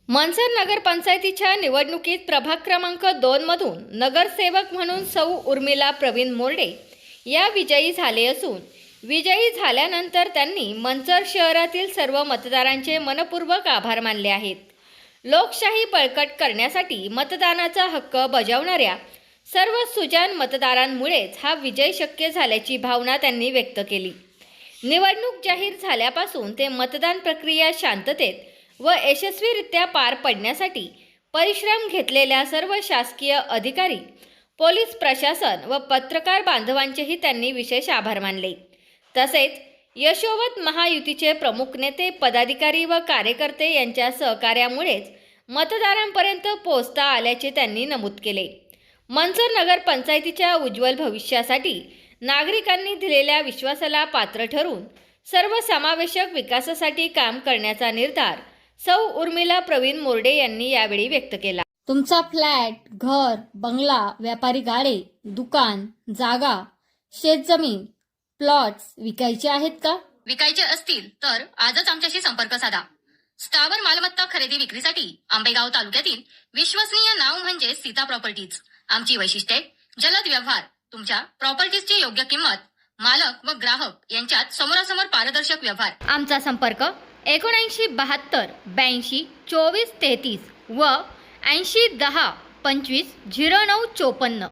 मनसर नगरपंचायतीच्या निवडणुकीत प्रभाग क्रमांक 2 मधून नगरसेवक म्हणून सौ उर्मिला प्रवीण मोर्डे या विजयी झाले असून विजयी झाल्यानंतर त्यांनी मनसर शहरातील सर्व मतदारांचे मनपूर्वक आभार मानले आहेत. लोकशाही बळकट करण्यासाठी मतदानाचा हक्क बजावणाऱ्या सर्व सुजाण मतदारांमुळेच हा विजय शक्य झाल्याची भावना त्यांनी व्यक्त केली. निवडणूक जाहीर झाल्यापासून ते मतदान प्रक्रिया शांततेत व यशस्वीरित्या पार पडण्यासाठी परिश्रम घेतलेल्या सर्व शासकीय अधिकारी, पोलीस प्रशासन व पत्रकार बांधवांचेही त्यांनी विशेष आभार मानले. तसेच यशोवत महायुतीचे प्रमुख नेते, पदाधिकारी व कार्यकर्ते यांच्या सहकार्यामुळेच मतदारांपर्यंत पोहोचता आल्याचे त्यांनी नमूद केले. मनसर नगरपंचायतीच्या उज्ज्वल भविष्यासाठी नागरिकांनी दिलेल्या विश्वासाला पात्र ठरून सर्वसमावेशक विकासासाठी काम करण्याचा निर्धार सौ उर्मिला प्रवीण मोर्डे यांनी यावेळी व्यक्त केला. तुमचा फ्लॅट, घर, बंगला, व्यापारी गाडे, दुकान, जागा, शेतजमीन, प्लॉट्स विकायचे आहेत का? विकायचे असतील तर आजच आमच्याशी संपर्क साधा. स्थावर मालमत्ता खरेदी विक्रीसाठी आंबेगाव तालुक्यातील विश्वसनीय नाव म्हणजे सीता प्रॉपर्टीज. आमची वैशिष्ट्ये: जलद व्यवहार, तुमच्या प्रॉपर्टीजची योग्य किंमत, मालक व ग्राहक यांच्यात समोरासमोर पारदर्शक व्यवहार. आमचा संपर्क 7972 82 24 33 व 80 10 25 09 54.